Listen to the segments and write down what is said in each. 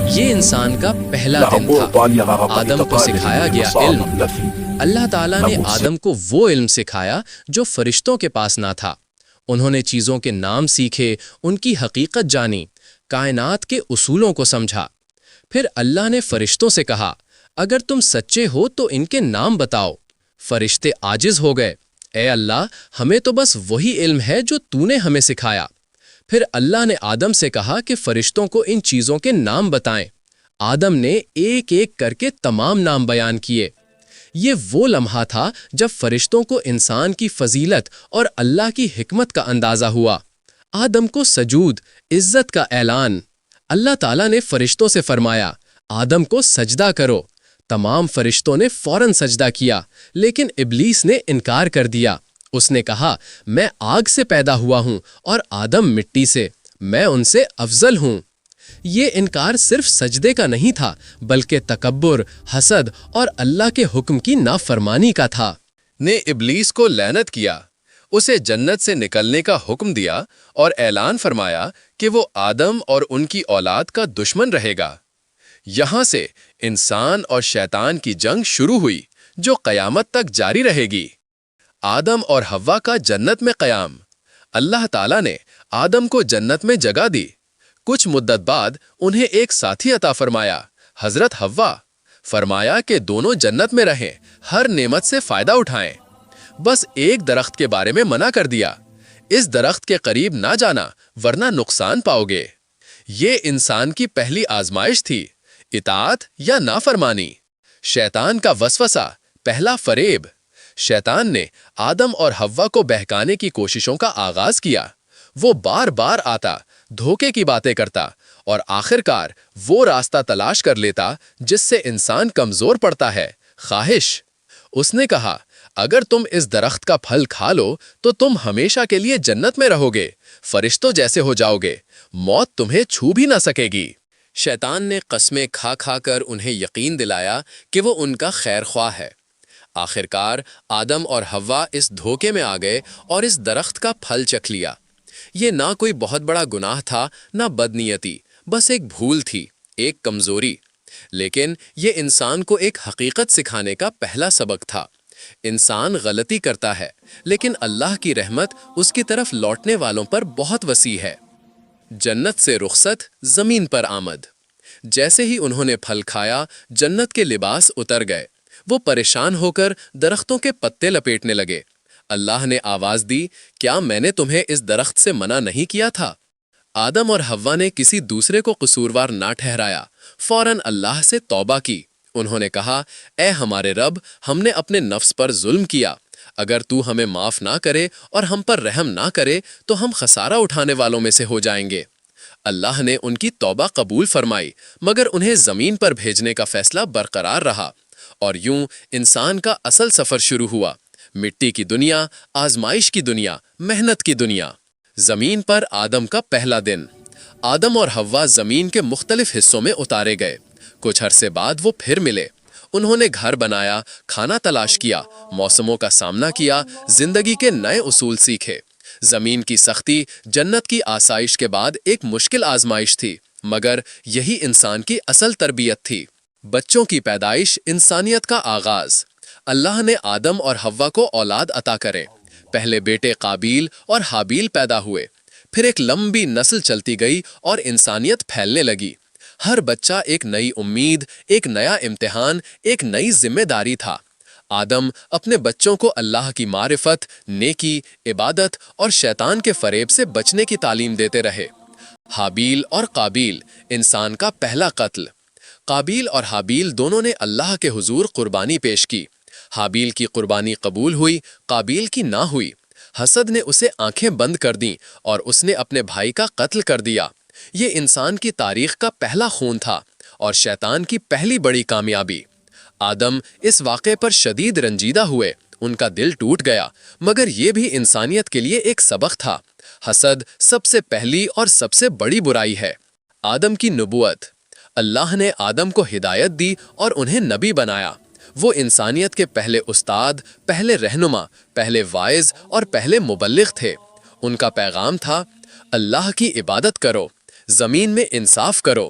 یہ انسان کا پہلا دن تھا۔ آدم کو سکھایا گیا علم۔ اللہ تعالیٰ نے آدم کو وہ علم سکھایا جو فرشتوں کے پاس نہ تھا۔ انہوں نے چیزوں کے نام سیکھے، ان کی حقیقت جانی، کائنات کے اصولوں کو سمجھا۔ پھر اللہ نے فرشتوں سے کہا، اگر تم سچے ہو تو ان کے نام بتاؤ۔ فرشتے عاجز ہو گئے، اے اللہ، ہمیں تو بس وہی علم ہے جو تو نے ہمیں سکھایا۔ پھر اللہ نے آدم سے کہا کہ فرشتوں کو ان چیزوں کے نام بتائیں۔ آدم نے ایک ایک کر کے تمام نام بیان کیے۔ یہ وہ لمحہ تھا جب فرشتوں کو انسان کی فضیلت اور اللہ کی حکمت کا اندازہ ہوا۔ آدم کو سجود، عزت کا اعلان۔ اللہ تعالیٰ نے فرشتوں سے فرمایا، آدم کو سجدہ کرو۔ تمام فرشتوں نے فوراً سجدہ کیا، لیکن ابلیس نے انکار کر دیا۔ اس نے کہا، میں آگ سے پیدا ہوا ہوں اور آدم مٹی سے، میں ان سے افضل ہوں۔ یہ انکار صرف سجدے کا نہیں تھا، بلکہ تکبر، حسد اور اللہ کے حکم کی نافرمانی کا تھا۔ نے ابلیس کو لعنت کیا، اسے جنت سے نکلنے کا حکم دیا اور اعلان فرمایا کہ وہ آدم اور ان کی اولاد کا دشمن رہے گا۔ یہاں سے انسان اور شیطان کی جنگ شروع ہوئی، جو قیامت تک جاری رہے گی۔ آدم اور حوا کا جنت میں قیام۔ اللہ تعالیٰ نے آدم کو جنت میں جگہ دی۔ کچھ مدت بعد انہیں ایک ساتھی عطا فرمایا، حضرت حوا۔ فرمایا کہ دونوں جنت میں رہیں، ہر نعمت سے فائدہ اٹھائیں۔ بس ایک درخت کے بارے میں منع کر دیا، اس درخت کے قریب نہ جانا ورنہ نقصان پاؤ گے۔ یہ انسان کی پہلی آزمائش تھی، اطاعت یا نافرمانی۔ شیطان کا وسوسہ، پہلا فریب۔ شیطان نے آدم اور حوا کو بہکانے کی کوششوں کا آغاز کیا۔ وہ بار بار آتا، دھوکے کی باتیں کرتا اور آخرکار وہ راستہ تلاش کر لیتا جس سے انسان کمزور پڑتا ہے، خواہش۔ اس نے کہا، اگر تم اس درخت کا پھل کھا لو تو تم ہمیشہ کے لیے جنت میں رہو گے، فرشتوں جیسے ہو جاؤ گے، موت تمہیں چھو بھی نہ سکے گی۔ شیطان نے قسمیں کھا کھا کر انہیں یقین دلایا کہ وہ ان کا خیر خواہ ہے۔ آخرکار آدم اور حوا اس دھوکے میں آ گئے اور اس درخت کا پھل چکھ لیا۔ یہ نہ کوئی بہت بڑا گناہ تھا، نہ بدنیتی، بس ایک بھول تھی، ایک کمزوری۔ لیکن یہ انسان کو ایک حقیقت سکھانے کا پہلا سبق تھا۔ انسان غلطی کرتا ہے، لیکن اللہ کی رحمت اس کی طرف لوٹنے والوں پر بہت وسیع ہے۔ جنت سے رخصت، زمین پر آمد۔ جیسے ہی انہوں نے پھل کھایا، جنت کے لباس اتر گئے۔ وہ پریشان ہو کر درختوں کے پتے لپیٹنے لگے۔ اللہ نے آواز دی، کیا میں نے تمہیں اس درخت سے منع نہیں کیا تھا؟ آدم اور حوا نے کسی دوسرے کو قصوروار نہ ٹھہرایا، فوراً اللہ سے توبہ کی۔ انہوں نے کہا، اے ہمارے رب، ہم نے اپنے نفس پر ظلم کیا۔ اگر تو ہمیں معاف نہ کرے اور ہم پر رحم نہ کرے تو ہم خسارہ اٹھانے والوں میں سے ہو جائیں گے۔ اللہ نے ان کی توبہ قبول فرمائی، مگر انہیں زمین پر بھیجنے کا فیصلہ برقرار رہا۔ اور یوں انسان کا اصل سفر شروع ہوا، مٹی کی دنیا، آزمائش کی دنیا، محنت کی دنیا۔ زمین پر آدم کا پہلا دن۔ آدم اور حوا زمین کے مختلف حصوں میں اتارے گئے۔ کچھ عرصے بعد وہ پھر ملے۔ انہوں نے گھر بنایا، کھانا تلاش کیا، موسموں کا سامنا کیا، زندگی کے نئے اصول سیکھے۔ زمین کی سختی، جنت کی آسائش کے بعد ایک مشکل آزمائش تھی، مگر یہی انسان کی اصل تربیت تھی۔ بچوں کی پیدائش، انسانیت کا آغاز۔ اللہ نے آدم اور حوا کو اولاد عطا کرے۔ پہلے بیٹے قابیل اور حابیل پیدا ہوئے۔ پھر ایک لمبی نسل چلتی گئی اور انسانیت پھیلنے لگی۔ ہر بچہ ایک نئی امید، ایک نیا امتحان، ایک نئی ذمہ داری تھا۔ آدم اپنے بچوں کو اللہ کی معرفت، نیکی، عبادت اور شیطان کے فریب سے بچنے کی تعلیم دیتے رہے۔ حابیل اور قابیل، انسان کا پہلا قتل۔ قابیل اور حابیل دونوں نے اللہ کے حضور قربانی پیش کی۔ حابیل کی قربانی قبول ہوئی، قابیل کی نہ ہوئی۔ حسد نے اسے آنکھیں بند کر دیں اور اس نے اپنے بھائی کا قتل کر دیا۔ یہ انسان کی تاریخ کا پہلا خون تھا اور شیطان کی پہلی بڑی کامیابی۔ آدم اس واقعے پر شدید رنجیدہ ہوئے، ان کا دل ٹوٹ گیا، مگر یہ بھی انسانیت کے لیے ایک سبق تھا۔ حسد سب سے پہلی اور سب سے بڑی برائی ہے۔ آدم کی نبوت۔ اللہ نے آدم کو ہدایت دی اور انہیں نبی بنایا۔ وہ انسانیت کے پہلے استاد، پہلے رہنما، پہلے واعظ اور پہلے مبلغ تھے۔ ان کا پیغام تھا، اللہ کی عبادت کرو، زمین میں انصاف کرو،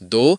2,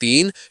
3,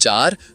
4,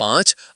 5,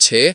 6,